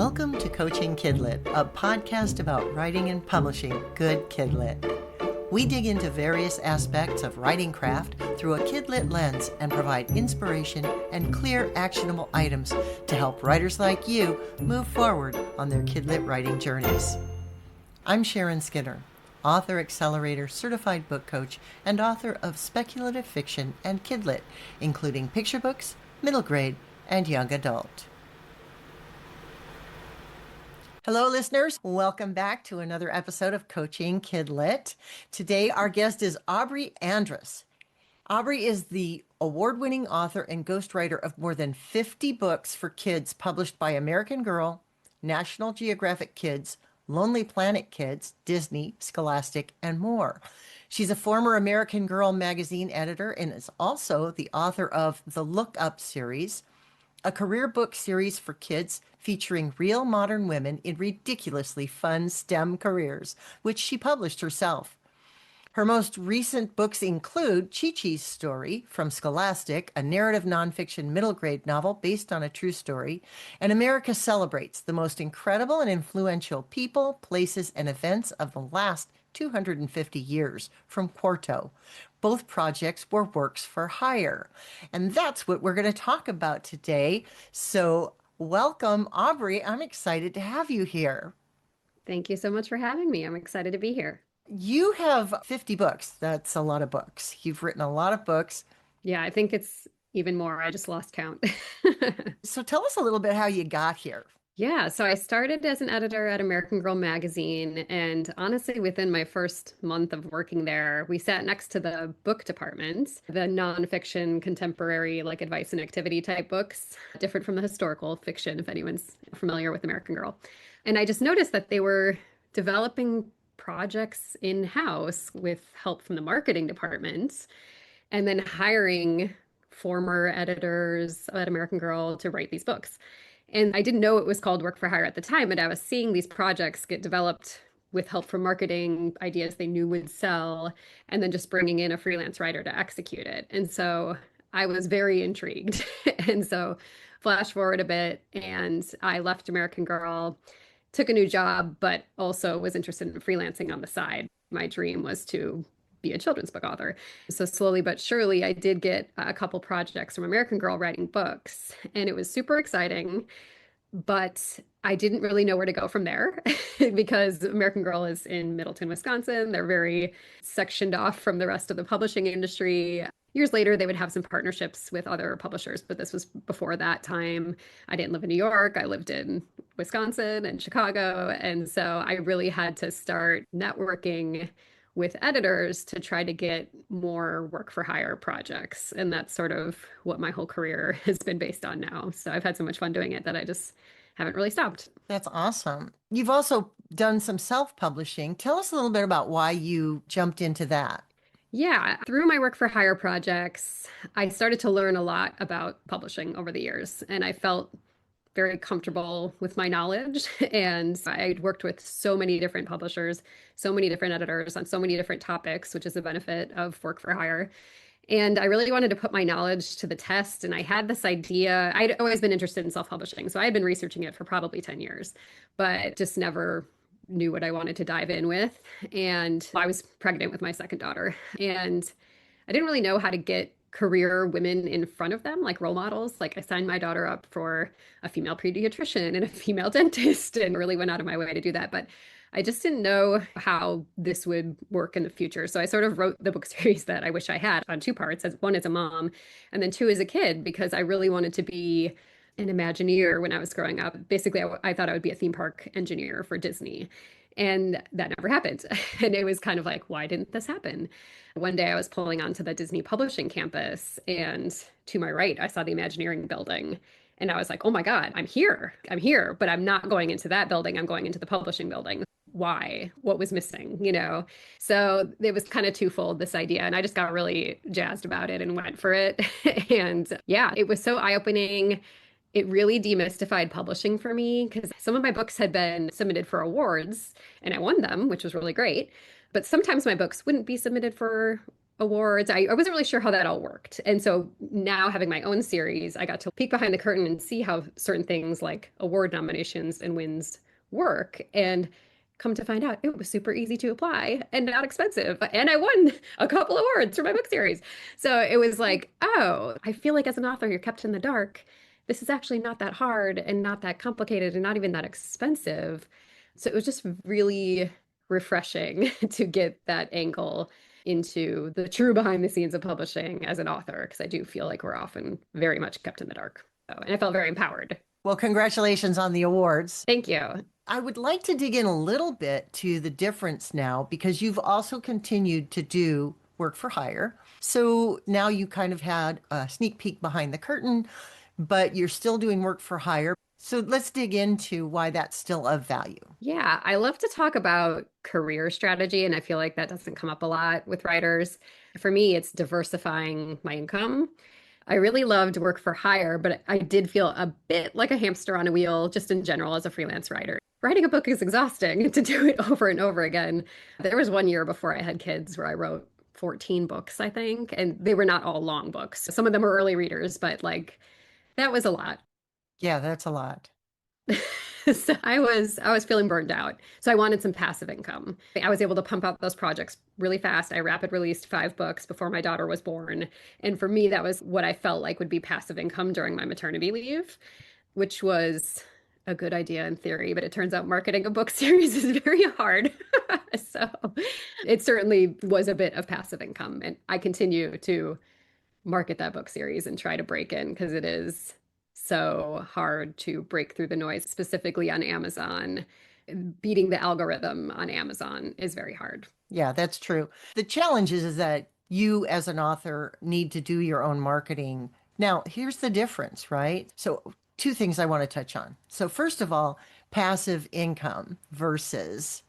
Welcome to Coaching Kidlit, a podcast about writing and publishing good Kidlit. We dig into various aspects of writing craft through a Kidlit lens and provide inspiration and clear, actionable items to help writers like you move forward on their Kidlit writing journeys. I'm Sharon Skinner, author, accelerator, certified book coach, and author of speculative fiction and Kidlit, including picture books, middle grade, and young adult. Hello, listeners. Welcome back to another episode of Coaching Kidlit. Today, our guest is Aubre Andrus. Aubre is the award-winning author and ghostwriter of more than 50 books for kids published by American Girl, National Geographic Kids, Lonely Planet Kids, Disney, Scholastic, and more. She's a former American Girl magazine editor and is also the author of the Look Up series, a career book series for kids featuring real modern women in ridiculously fun STEM careers, which she published herself. Her most recent books include Chi-Chi's Story from Scholastic, a narrative nonfiction middle grade novel based on a true story, and America Celebrates, the most incredible and influential people, places, and events of the last 250 years from Quarto. Both projects were works for hire. And that's what we're going to talk about today. So welcome, Aubre. I'm excited to have you here. Thank you so much for having me. I'm excited to be here. You have 50 books. That's a lot of books. You've written a lot of books. Yeah, I think it's even more. I just lost count. So tell us a little bit how you got here. Yeah, so I started as an editor at American Girl magazine, and honestly, within my first month of working there, we sat next to the book department, the nonfiction, contemporary, like advice and activity type books, different from the historical fiction, if anyone's familiar with American Girl. And I just noticed that they were developing projects in-house with help from the marketing department, and then hiring former editors at American Girl to write these books. And I didn't know it was called work for hire at the time, but I was seeing these projects get developed with help from marketing, ideas they knew would sell, and then just bringing in a freelance writer to execute it. And so I was very intrigued. And so flash forward a bit, and I left American Girl, took a new job, but also was interested in freelancing on the side. My dream was to be a children's book author. So slowly but surely, I did get a couple projects from American Girl writing books, and it was super exciting, but I didn't really know where to go from there because American Girl is in Middleton, Wisconsin. They're very sectioned off from the rest of the publishing industry. Years later, they would have some partnerships with other publishers, but this was before that time. I didn't live in New York. I lived in Wisconsin and Chicago. And so I really had to start networking with editors to try to get more work for hire projects. And that's sort of what my whole career has been based on now. So I've had so much fun doing it that I just haven't really stopped. That's awesome. You've also done some self-publishing. Tell us a little bit about why you jumped into that. Yeah, through my work for hire projects, I started to learn a lot about publishing over the years, and I felt very comfortable with my knowledge. And I'd worked with so many different publishers, so many different editors on so many different topics, which is a benefit of work for hire. And I really wanted to put my knowledge to the test. And I had this idea. I'd always been interested in self-publishing, so I had been researching it for probably 10 years, but just never knew what I wanted to dive in with. And I was pregnant with my second daughter, and I didn't really know how to get career women in front of them, like role models. Like I signed my daughter up for a female pediatrician and a female dentist and really went out of my way to do that. But I just didn't know how this would work in the future. So I sort of wrote the book series that I wish I had on two parts, as one as a mom and then two as a kid, because I really wanted to be an Imagineer when I was growing up. Basically, I thought I would be a theme park engineer for Disney. And that never happened. And it was kind of like, why didn't this happen? One day I was pulling onto the Disney publishing campus, and to my right, I saw the Imagineering building. And I was like, oh my God, I'm here, but I'm not going into that building. I'm going into the publishing building. Why? What was missing? So it was kind of twofold, this idea. And I just got really jazzed about it and went for it. And yeah, it was so eye-opening. It really demystified publishing for me because some of my books had been submitted for awards and I won them, which was really great. But sometimes my books wouldn't be submitted for awards. I wasn't really sure how that all worked. And so now having my own series, I got to peek behind the curtain and see how certain things like award nominations and wins work. And come to find out, it was super easy to apply and not expensive. And I won a couple awards for my book series. So it was like, oh, I feel like as an author, you're kept in the dark. This is actually not that hard and not that complicated and not even that expensive. So it was just really refreshing to get that angle into the true behind the scenes of publishing as an author, because I do feel like we're often very much kept in the dark. So, and I felt very empowered. Well, congratulations on the awards. Thank you. I would like to dig in a little bit to the difference now because you've also continued to do work for hire. So now you kind of had a sneak peek behind the curtain, but you're still doing work for hire. So let's dig into why that's still of value. Yeah, I love to talk about career strategy, and I feel like that doesn't come up a lot with writers. For me, it's diversifying my income. I really loved work for hire, but I did feel a bit like a hamster on a wheel just in general as a freelance writer. Writing a book is exhausting to do it over and over again. There was one year before I had kids where I wrote 14 books, I think, and they were not all long books. Some of them were early readers, but like that was a lot. Yeah, that's a lot. So I was feeling burned out. So I wanted some passive income. I was able to pump out those projects really fast. I rapid released 5 books before my daughter was born. And for me, that was what I felt like would be passive income during my maternity leave, which was a good idea in theory, but it turns out marketing a book series is very hard. So it certainly was a bit of passive income. And I continue to market that book series and try to break in because it is so hard to break through the noise, specifically on Amazon. Beating the algorithm on Amazon is very hard. Yeah, that's true. The challenge is that you, as an author, need to do your own marketing. Now, here's the difference, right? So, two things I want to touch on. So, first of all, passive income versus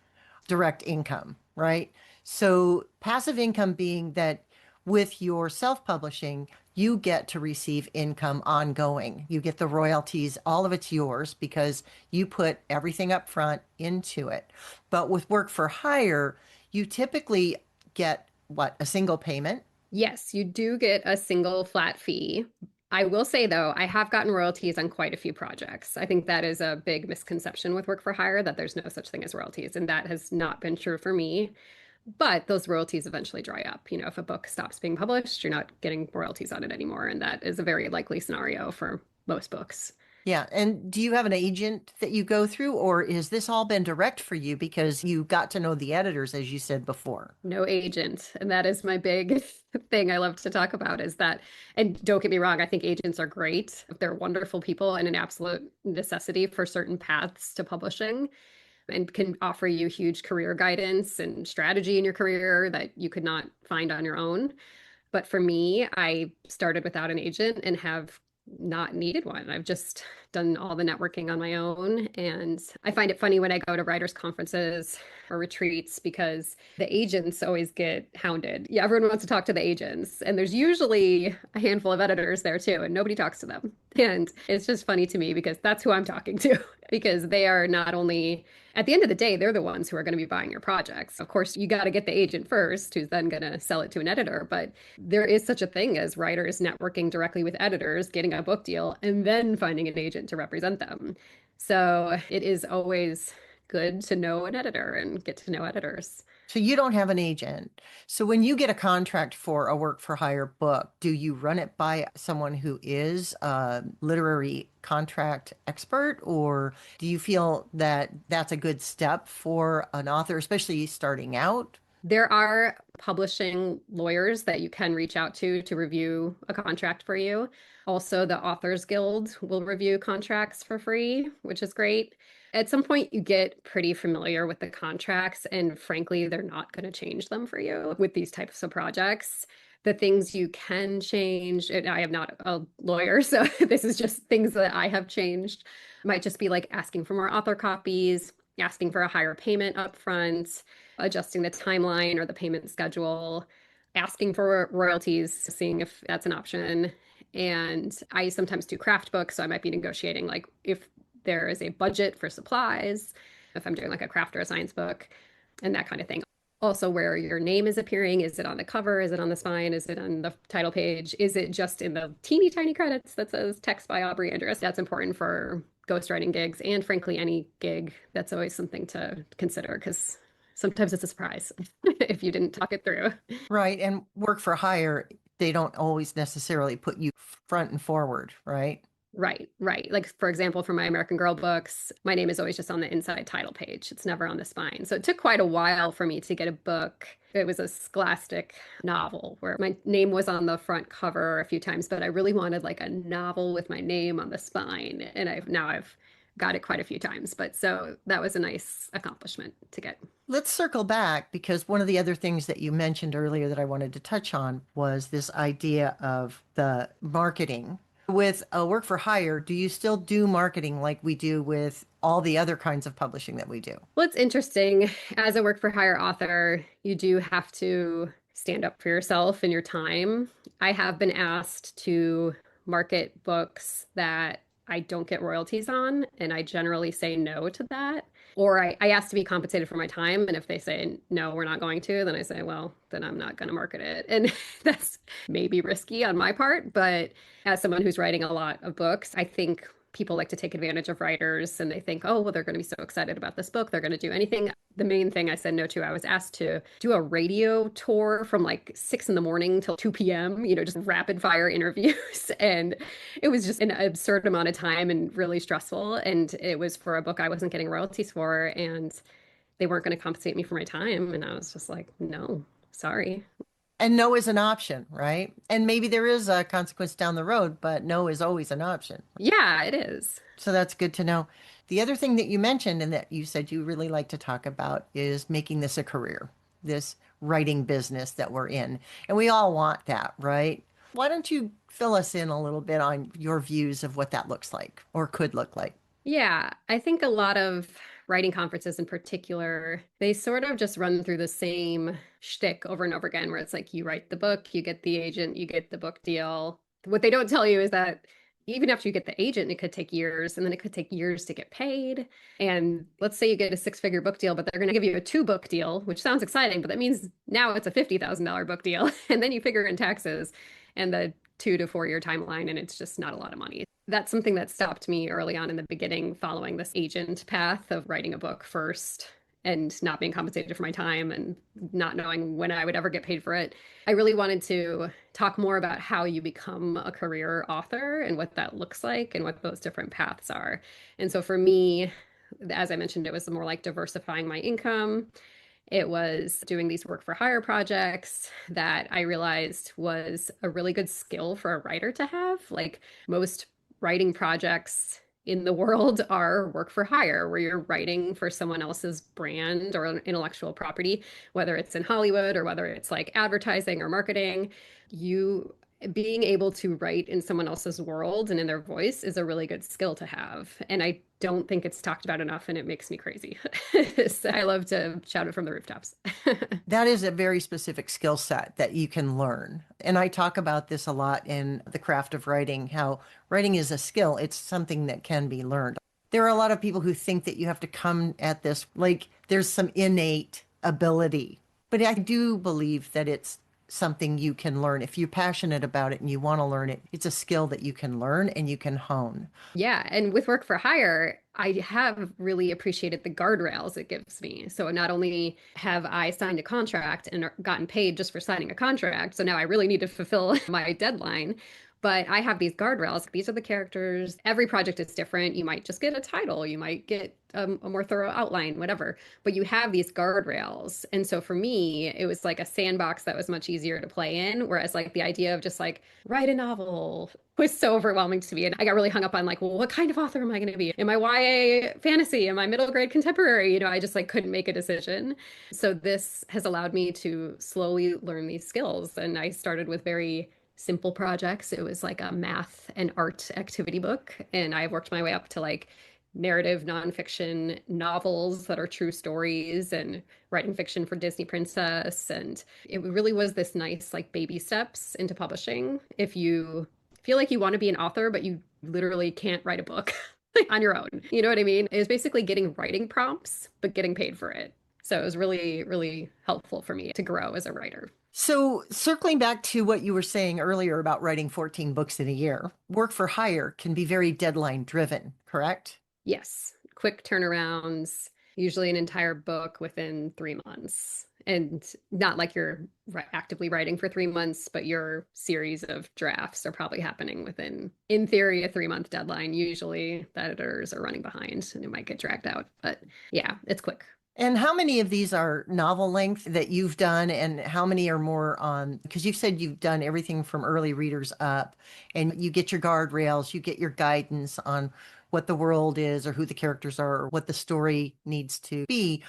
direct income, right? So, passive income being that with your self publishing, you get to receive income ongoing. You get the royalties, all of it's yours because you put everything up front into it. But with work for hire, you typically get what, a single payment? Yes, you do get a single flat fee. I will say though, I have gotten royalties on quite a few projects. I think that is a big misconception with work for hire that there's no such thing as royalties, and that has not been true for me. But those royalties eventually dry up. If a book stops being published, you're not getting royalties on it anymore, and that is a very likely scenario for most books. Yeah. And do you have an agent that you go through, or is this all been direct for you because you got to know the editors, as you said before? No agent. And that is my big thing I love to talk about is that, and don't get me wrong, I think agents are great. They're wonderful people and an absolute necessity for certain paths to publishing and can offer you huge career guidance and strategy in your career that you could not find on your own. But for me, I started without an agent and have not needed one. I've just done all the networking on my own. And I find it funny when I go to writers' conferences or retreats because the agents always get hounded. Yeah, everyone wants to talk to the agents. And there's usually a handful of editors there too, and nobody talks to them. And it's just funny to me because that's who I'm talking to, because they are not only at the end of the day, they're the ones who are going to be buying your projects. Of course, you got to get the agent first, who's then going to sell it to an editor. But there is such a thing as writers networking directly with editors, getting a book deal, and then finding an agent to represent them. So it is always good to know an editor and get to know editors. So you don't have an agent. So when you get a contract for a work for hire book, do you run it by someone who is a literary contract expert, or do you feel that that's a good step for an author, especially starting out? There are publishing lawyers that you can reach out to review a contract for you. Also, the Authors Guild will review contracts for free, which is great. At some point, you get pretty familiar with the contracts, and frankly, they're not going to change them for you with these types of projects. The things you can change, and I am not a lawyer, so this is just things that I have changed, might just be like asking for more author copies, asking for a higher payment upfront, adjusting the timeline or the payment schedule, asking for royalties, seeing if that's an option. And I sometimes do craft books, so I might be negotiating like if there is a budget for supplies, if I'm doing like a craft or a science book, and that kind of thing. Also where your name is appearing. Is it on the cover? Is it on the spine? Is it on the title page? Is it just in the teeny tiny credits that says text by Aubre Andrus? That's important for ghostwriting gigs and frankly any gig. That's always something to consider because sometimes it's a surprise if you didn't talk it through. Right. And work for hire, they don't always necessarily put you front and forward, right? Right, right. Like, for example, for my American Girl books, my name is always just on the inside title page. It's never on the spine. So it took quite a while for me to get a book. It was a scholastic novel where my name was on the front cover a few times, but I really wanted like a novel with my name on the spine. And I've got it quite a few times. But so that was a nice accomplishment to get. Let's circle back because one of the other things that you mentioned earlier that I wanted to touch on was this idea of the marketing. With a work for hire, do you still do marketing like we do with all the other kinds of publishing that we do? Well, it's interesting. As a work for hire author, you do have to stand up for yourself and your time. I have been asked to market books that I don't get royalties on, and I generally say no to that. Or I ask to be compensated for my time, and if they say no, we're not going to, then I say, well, then I'm not going to market it. And that's maybe risky on my part, but as someone who's writing a lot of books, I think people like to take advantage of writers and they think, oh, well, they're going to be so excited about this book. They're going to do anything. The main thing I said no to, I was asked to do a radio tour from like 6 in the morning till 2 p.m., just rapid fire interviews. And it was just an absurd amount of time and really stressful. And it was for a book I wasn't getting royalties for. And they weren't going to compensate me for my time. And I was just like, no, sorry. And no is an option, right? And maybe there is a consequence down the road, but no is always an option. Yeah, it is. So that's good to know. The other thing that you mentioned and that you said you really like to talk about is making this a career, this writing business that we're in. And we all want that, right? Why don't you fill us in a little bit on your views of what that looks like or could look like? Yeah, I think a lot of writing conferences in particular, they sort of just run through the same shtick over and over again, where it's like you write the book, you get the agent, you get the book deal. What they don't tell you is that even after you get the agent, it could take years, and then it could take years to get paid. And let's say you get a six-figure book deal, but they're going to give you a two-book deal, which sounds exciting, but that means now it's a $50,000 book deal. And then you figure in taxes and the 2 to 4 year timeline, and it's just not a lot of money. That's something that stopped me early on in the beginning, following this agent path of writing a book first and not being compensated for my time and not knowing when I would ever get paid for it. I really wanted to talk more about how you become a career author and what that looks like and what those different paths are. And so for me, as I mentioned, it was more like diversifying my income. It was doing these work for hire projects that I realized was a really good skill for a writer to have. Like most writing projects in the world are work for hire, where you're writing for someone else's brand or intellectual property, whether it's in Hollywood or whether it's like advertising or marketing. You being able to write in someone else's world and in their voice is a really good skill to have. And I don't think it's talked about enough, and it makes me crazy. So I love to shout it from the rooftops. That is a very specific skill set that you can learn. And I talk about this a lot in The Craft of Writing, how writing is a skill. It's something that can be learned. There are a lot of people who think that you have to come at this like there's some innate ability. But I do believe that it's something you can learn. If you're passionate about it and you want to learn it, it's a skill that you can learn and you can hone. Yeah, and with work for hire, I have really appreciated the guardrails it gives me. So not only have I signed a contract and gotten paid just for signing a contract, so now I really need to fulfill my deadline, but I have these guardrails. These are the characters. Every project is different. You might just get a title, you might get a more thorough outline, whatever, but you have these guardrails. And so for me, it was like a sandbox that was much easier to play in. Whereas like the idea of just like write a novel was so overwhelming to me. And I got really hung up on like, well, what kind of author am I going to be? Am I YA fantasy? Am I middle grade contemporary? I just like couldn't make a decision. So this has allowed me to slowly learn these skills. And I started with very simple projects. It was like a math and art activity book. And I worked my way up to like narrative nonfiction novels that are true stories and writing fiction for Disney Princess. And it really was this nice like baby steps into publishing. If you feel like you want to be an author, but you literally can't write a book on your own, you know what I mean? It was basically getting writing prompts, but getting paid for it. So it was really, really helpful for me to grow as a writer. So, circling back to what you were saying earlier about writing 14 books in a year, work for hire can be very deadline driven, correct? Yes, quick turnarounds, usually an entire book within 3 months. And not like you're actively writing for 3 months, but your series of drafts are probably happening within, in theory, a 3 month deadline. Usually the editors are running behind and it might get dragged out. But yeah, it's quick. And how many of these are novel length that you've done, and how many are more on? Because you've said you've done everything from early readers up, and you get your guardrails, you get your guidance on what the world is, or who the characters are, or what the story needs to be.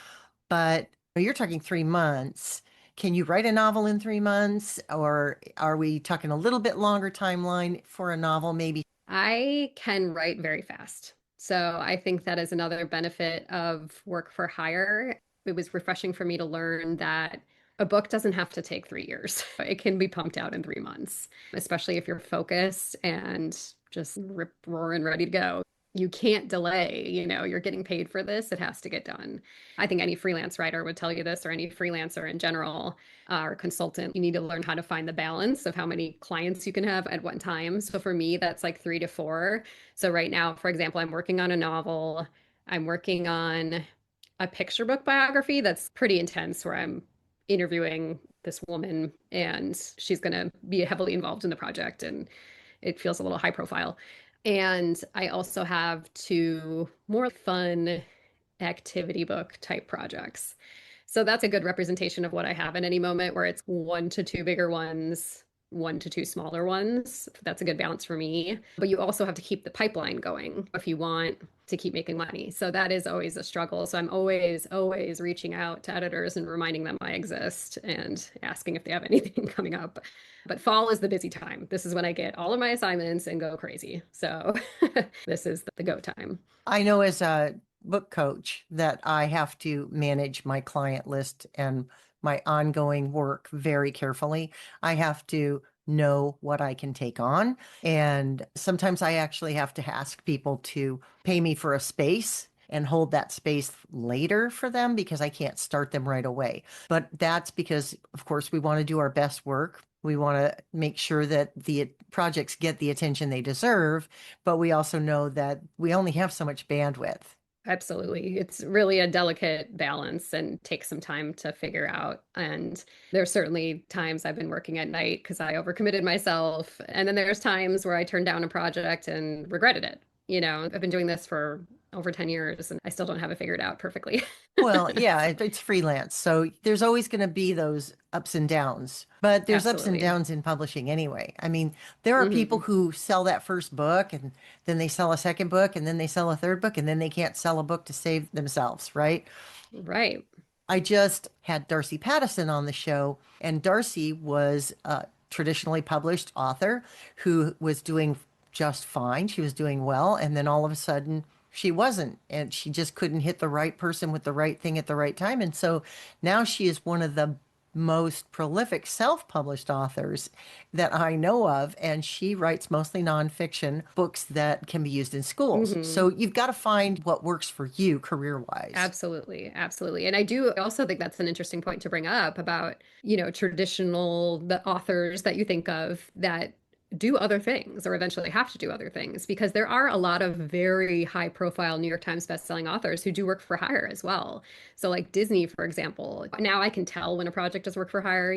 But you're talking 3 months. Can you write a novel in 3 months, or are we talking a little bit longer timeline for a novel, maybe? I can write very fast. So I think that is another benefit of work for hire. It was refreshing for me to learn that a book doesn't have to take 3 years. It can be pumped out in 3 months, especially if you're focused and just rip roaring ready to go. You can't delay, you're getting paid for this. It has to get done. I think any freelance writer would tell you this, or any freelancer in general, or consultant. You need to learn how to find the balance of how many clients you can have at one time. So for me, that's like 3 to 4. So right now, for example, I'm working on a novel. I'm working on a picture book biography that's pretty intense, where I'm interviewing this woman and she's going to be heavily involved in the project, and it feels a little high profile. And I also have two more fun activity book type projects. So that's a good representation of what I have in any moment, where it's 1 to 2 bigger ones, 1 to 2 smaller ones. That's a good balance for me. But you also have to keep the pipeline going if you want to keep making money. So that is always a struggle. So I'm always, always reaching out to editors and reminding them I exist and asking if they have anything coming up. But fall is the busy time. This is when I get all of my assignments and go crazy. So this is the go time. I know as a book coach that I have to manage my client list and my ongoing work very carefully. I have to know what I can take on. And sometimes I actually have to ask people to pay me for a space and hold that space later for them because I can't start them right away. But that's because, of course, we want to do our best work. We want to make sure that the projects get the attention they deserve, but we also know that we only have so much bandwidth. Absolutely. It's really a delicate balance and takes some time to figure out. And there's certainly times I've been working at night because I overcommitted myself. And then there's times where I turned down a project and regretted it. I've been doing this for over 10 years and I still don't have it figured out perfectly. Well, yeah, it's freelance. So there's always going to be those ups and downs, but there's ups and Absolutely. downs in publishing anyway. I mean, there are people Hmm. who sell that first book and then they sell a second book and then they sell a third book and then they can't sell a book to save themselves, right? Right. I just had Darcy Pattison on the show, and Darcy was a traditionally published author who was doing just fine. She was doing well, and then all of a sudden she wasn't, and she just couldn't hit the right person with the right thing at the right time. And so now she is one of the most prolific self-published authors that I know of, and she writes mostly nonfiction books that can be used in schools. Hmm. So you've got to find what works for you career-wise. Absolutely, absolutely. And I do also think that's an interesting point to bring up about, the authors that you think of that do other things or eventually have to do other things, because there are a lot of very high profile New York Times bestselling authors who do work for hire as well. So like Disney, for example, now I can tell when a project does work for hire.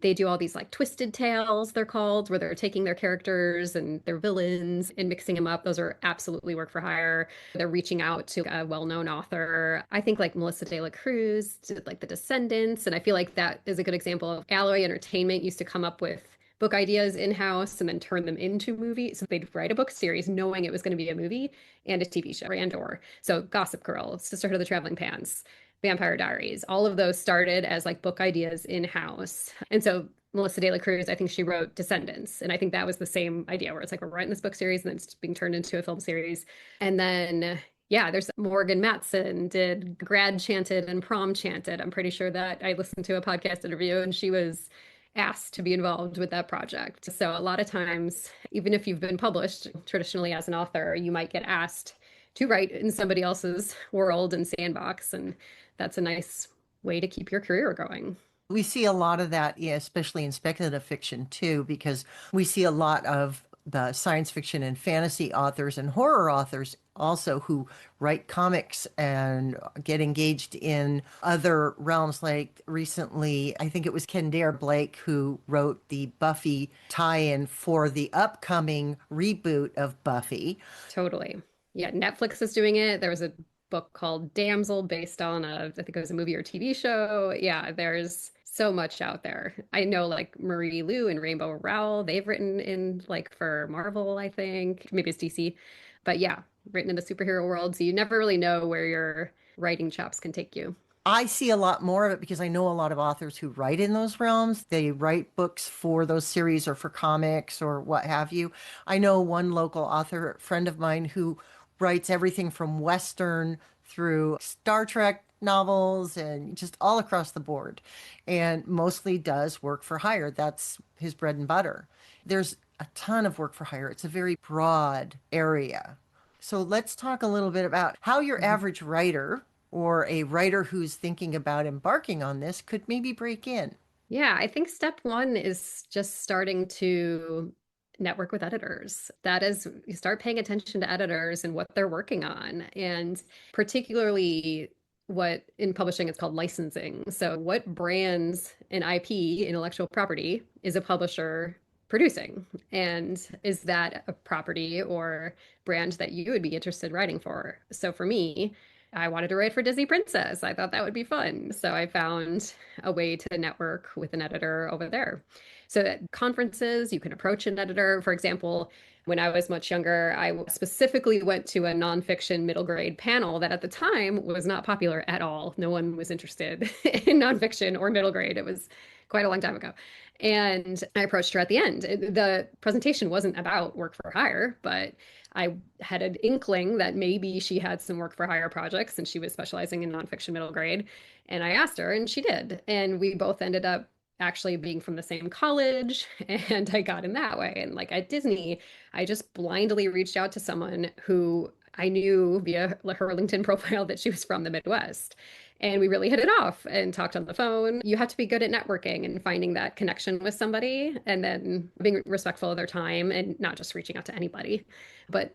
They do all these like twisted tales, they're called, where they're taking their characters and their villains and mixing them up. Those are absolutely work for hire. They're reaching out to a well-known author. I think like Melissa De La Cruz did like The Descendants, and I feel like that is a good example of Alloy Entertainment used to come up with book ideas in-house and then turn them into movies. So they'd write a book series knowing it was going to be a movie and a TV show and or. So Gossip Girl, Sisterhood of the Traveling Pants, Vampire Diaries, all of those started as like book ideas in-house. And so Melissa De La Cruz, I think she wrote Descendants. And I think that was the same idea where it's like we're writing this book series and then it's being turned into a film series. And then yeah, there's Morgan Matson did Grad Chanted and Prom Chanted. I'm pretty sure that I listened to a podcast interview and she was asked to be involved with that project. So a lot of times, even if you've been published traditionally as an author, you might get asked to write in somebody else's world and sandbox. And that's a nice way to keep your career going. We see a lot of that, yeah, especially in speculative fiction too, because we see a lot of the science fiction and fantasy authors and horror authors also who write comics and get engaged in other realms. Like recently, I think it was Kendare Blake who wrote the Buffy tie-in for the upcoming reboot of Buffy. Totally. Yeah, Netflix is doing it. There was a book called Damsel based on I think it was a movie or TV show. Yeah, there's so much out there. I know like Marie Lu and Rainbow Rowell, they've written in like for Marvel, I think. Maybe it's DC. But yeah, written in the superhero world. So you never really know where your writing chops can take you. I see a lot more of it because I know a lot of authors who write in those realms. They write books for those series or for comics or what have you. I know one local author friend of mine who writes everything from Western through Star Trek novels and just all across the board, and mostly does work for hire. That's his bread and butter. There's a ton of work for hire. It's a very broad area. So let's talk a little bit about how your Mhm. average writer or a writer who's thinking about embarking on this could maybe break in. Yeah, I think step one is just starting to network with editors. That is, you start paying attention to editors and what they're working on, and particularly what in publishing it's called licensing. So, what brands and IP, intellectual property, is a publisher producing? And is that a property or brand that you would be interested in writing for? So, for me, I wanted to write for Disney Princess. I thought that would be fun. So I found a way to network with an editor over there. So at conferences, you can approach an editor. For example, when I was much younger, I specifically went to a nonfiction middle grade panel that at the time was not popular at all. No one was interested in nonfiction or middle grade. It was quite a long time ago. And I approached her at the end. The presentation wasn't about work for hire, but I had an inkling that maybe she had some work for hire projects and she was specializing in nonfiction middle grade. And I asked her, and she did. And we both ended up actually being from the same college, and I got in that way. And like at Disney, I just blindly reached out to someone who I knew via her LinkedIn profile that she was from the Midwest. And we really hit it off and talked on the phone. You have to be good at networking and finding that connection with somebody and then being respectful of their time and not just reaching out to anybody. But,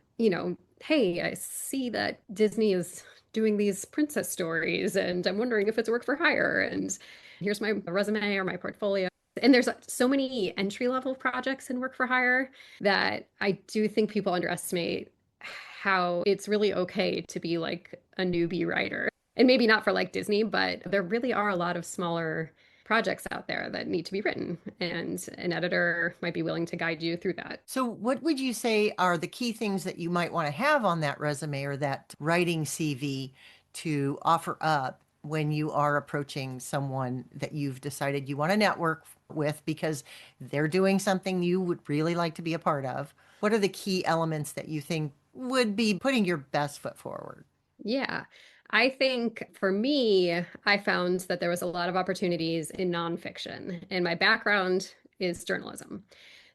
hey, I see that Disney is doing these princess stories and I'm wondering if it's work for hire. And here's my resume or my portfolio. And there's so many entry level projects in work for hire that I do think people underestimate how it's really okay to be like a newbie writer. And maybe not for like Disney, but there really are a lot of smaller projects out there that need to be written, and an editor might be willing to guide you through that. So, what would you say are the key things that you might want to have on that resume or that writing CV to offer up when you are approaching someone that you've decided you want to network with because they're doing something you would really like to be a part of? What are the key elements that you think would be putting your best foot forward? Yeah. I think for me, I found that there was a lot of opportunities in nonfiction, and my background is journalism.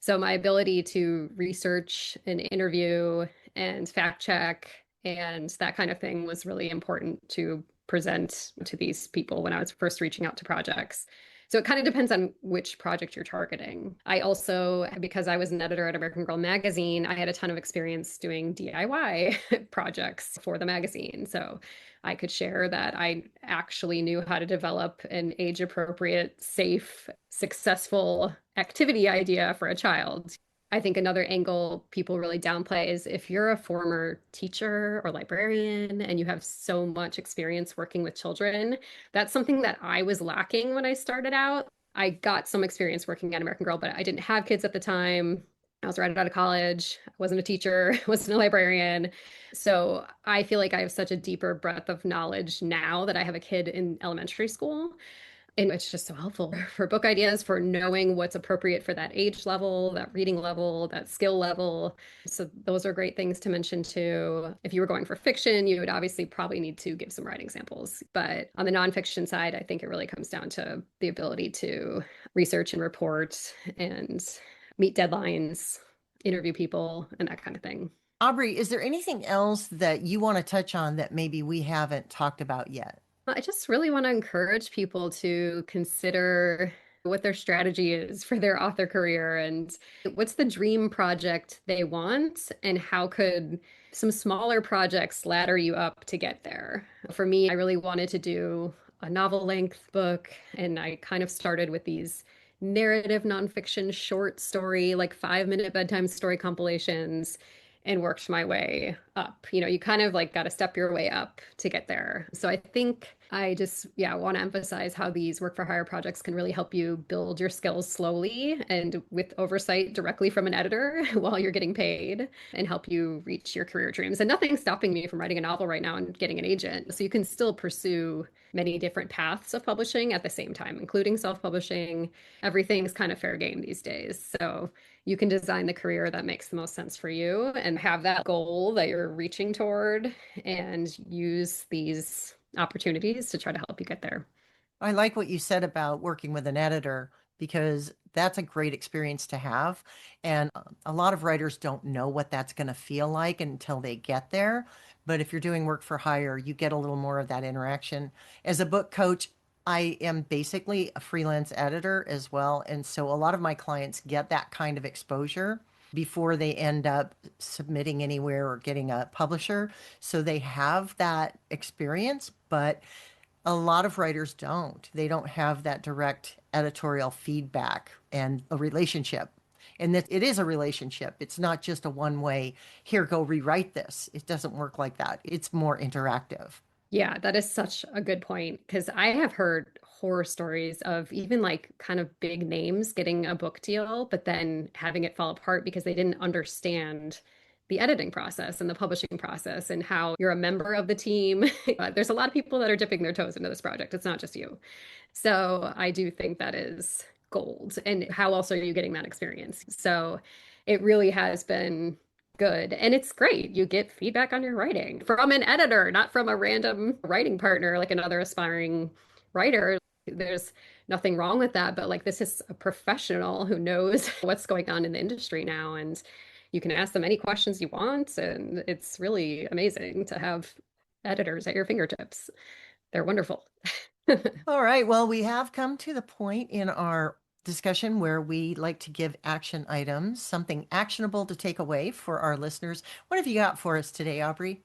So my ability to research and interview and fact check and that kind of thing was really important to present to these people when I was first reaching out to projects. So it kind of depends on which project you're targeting. I also, because I was an editor at American Girl magazine, I had a ton of experience doing DIY projects for the magazine. So I could share that I actually knew how to develop an age appropriate, safe, successful activity idea for a child. I think another angle people really downplay is if you're a former teacher or librarian and you have so much experience working with children, that's something that I was lacking when I started out. I got some experience working at American Girl, but I didn't have kids at the time. I was right out of college. I wasn't a teacher, wasn't a librarian. So I feel like I have such a deeper breadth of knowledge now that I have a kid in elementary school. And it's just so helpful for book ideas, for knowing what's appropriate for that age level, that reading level, that skill level. So those are great things to mention too. If you were going for fiction, you would obviously probably need to give some writing samples. But on the nonfiction side, I think it really comes down to the ability to research and report and meet deadlines, interview people, and that kind of thing. Aubrey, is there anything else that you want to touch on that maybe we haven't talked about yet? I just really want to encourage people to consider what their strategy is for their author career and what's the dream project they want, and how could some smaller projects ladder you up to get there. For me, I really wanted to do a novel length book, and I kind of started with these narrative nonfiction short story, like 5 minute bedtime story compilations, and worked my way up. You kind of like got to step your way up to get there. So I think I just, yeah, want to emphasize how these work for hire projects can really help you build your skills slowly and with oversight directly from an editor while you're getting paid, and help you reach your career dreams. And nothing's stopping me from writing a novel right now and getting an agent. So you can still pursue many different paths of publishing at the same time, including self-publishing. Everything's kind of fair game these days. So you can design the career that makes the most sense for you and have that goal that you're reaching toward, and use these opportunities to try to help you get there. I like what you said about working with an editor because that's a great experience to have. And a lot of writers don't know what that's going to feel like until they get there. But if you're doing work for hire, you get a little more of that interaction. As a book coach, I am basically a freelance editor as well. And so a lot of my clients get that kind of exposure before they end up submitting anywhere or getting a publisher. So they have that experience, but a lot of writers don't. They don't have that direct editorial feedback and a relationship. And that it is a relationship. It's not just a one way, here, go rewrite this. It doesn't work like that. It's more interactive. Yeah, that is such a good point, because I have heard horror stories of even like kind of big names getting a book deal, but then having it fall apart because they didn't understand the editing process and the publishing process and how you're a member of the team. There's a lot of people that are dipping their toes into this project. It's not just you. So I do think that is gold. And how else are you getting that experience? So it really has been good. And it's great. You get feedback on your writing from an editor, not from a random writing partner, like another aspiring writer. There's nothing wrong with that, but like this is a professional who knows what's going on in the industry now. And you can ask them any questions you want. And it's really amazing to have editors at your fingertips. They're wonderful. All right. Well, we have come to the point in our discussion where we like to give action items, something actionable to take away for our listeners. What have you got for us today, Aubrey?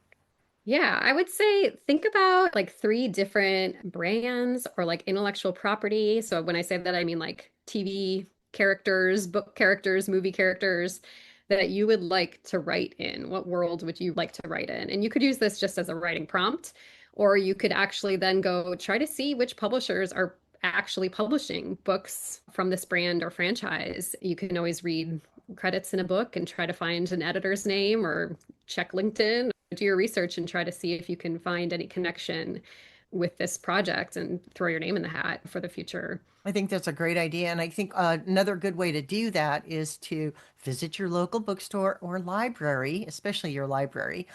Yeah, I would say think about like three different brands or like intellectual property. So when I say that, I mean like TV characters, book characters, movie characters that you would like to write in. What world would you like to write in? And you could use this just as a writing prompt, or you could actually then go try to see which publishers are actually publishing books from this brand or franchise. You can always read credits in a book and try to find an editor's name, or check LinkedIn, do your research and try to see if you can find any connection with this project and throw your name in the hat for the future. I think that's a great idea. And I think another good way to do that is to visit your local bookstore or library, especially your library,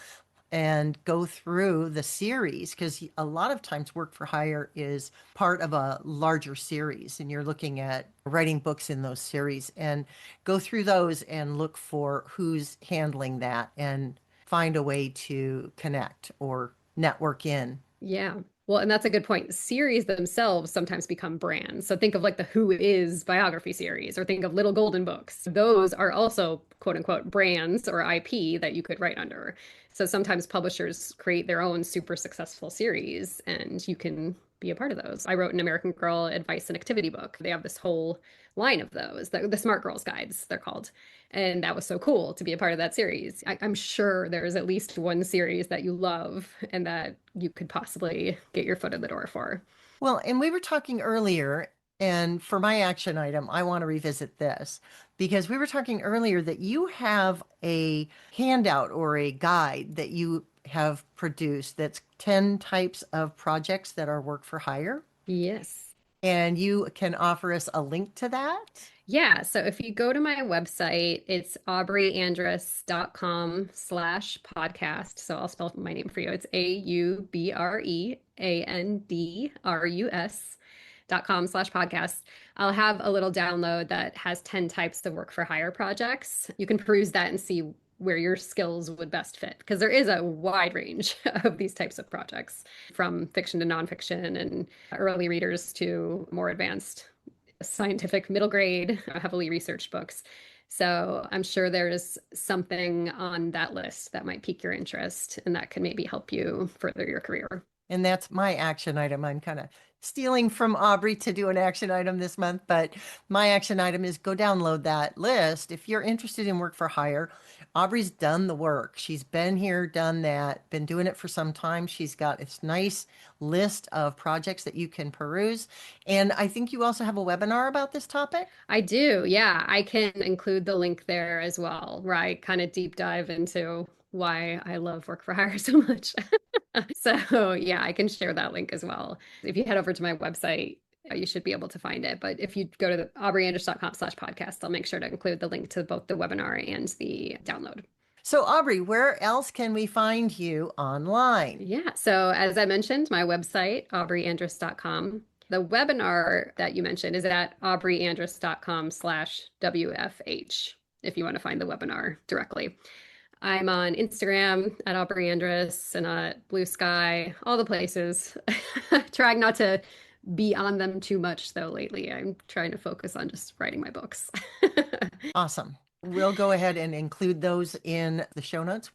and go through the series because a lot of times work for hire is part of a larger series and you're looking at writing books in those series, and go through those and look for who's handling that and find a way to connect or network in. Yeah. Well, and that's a good point. Series themselves sometimes become brands. So think of like the Who Is biography series, or think of Little Golden Books. Those are also quote unquote brands or IP that you could write under. So sometimes publishers create their own super successful series, and you can be a part of those. I wrote an American Girl advice and activity book. They have this whole line of those, the Smart Girls Guides, they're called. And that was so cool to be a part of that series. I'm sure there's at least one series that you love and that you could possibly get your foot in the door for. Well, and we were talking earlier, and for my action item, I want to revisit this because we were talking earlier that you have a handout or a guide that you have produced that's 10 types of projects that are work for hire. Yes. And you can offer us a link to that. Yeah, so if you go to my website, it's aubreandrus.com/podcast. So I'll spell my name for you. It's AUBREANDRUS.com/podcast. I'll have a little download that has 10 types of work for hire projects. You can peruse that and see where your skills would best fit. Because there is a wide range of these types of projects, from fiction to nonfiction and early readers to more advanced scientific middle grade, heavily researched books. So I'm sure there is something on that list that might pique your interest and that could maybe help you further your career. And that's my action item. I'm kind of stealing from Aubrey to do an action item this month, but my action item is go download that list. If you're interested in work for hire, Aubrey's done the work. She's been here, done that, been doing it for some time. She's got this nice list of projects that you can peruse. And I think you also have a webinar about this topic. I do. Yeah. I can include the link there as well, where I kind of deep dive into why I love work for hire so much. So, yeah, I can share that link as well. If you head over to my website, you should be able to find it. But if you go to the aubreandrus.com/podcast, I'll make sure to include the link to both the webinar and the download. So, Aubrey, where else can we find you online? Yeah. So, as I mentioned, my website, aubreandrus.com. The webinar that you mentioned is at aubreandrus.com/WFH if you want to find the webinar directly. I'm on Instagram at Aubre Andrus and at Blue Sky, all the places. Trying not to be on them too much, though, lately. I'm trying to focus on just writing my books. Awesome. We'll go ahead and include those in the show notes.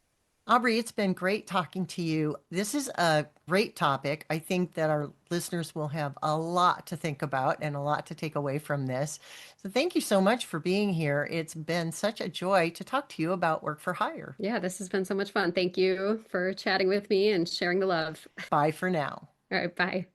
Aubrey, it's been great talking to you. This is a great topic. I think that our listeners will have a lot to think about and a lot to take away from this. So thank you so much for being here. It's been such a joy to talk to you about work for hire. Yeah, this has been so much fun. Thank you for chatting with me and sharing the love. Bye for now. All right, bye.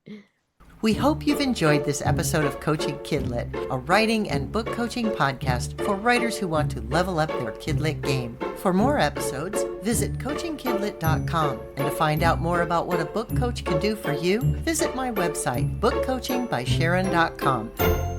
We hope you've enjoyed this episode of Coaching Kidlit, a writing and book coaching podcast for writers who want to level up their Kidlit game. For more episodes, visit coachingkidlit.com. And to find out more about what a book coach can do for you, visit my website, bookcoachingbysharon.com.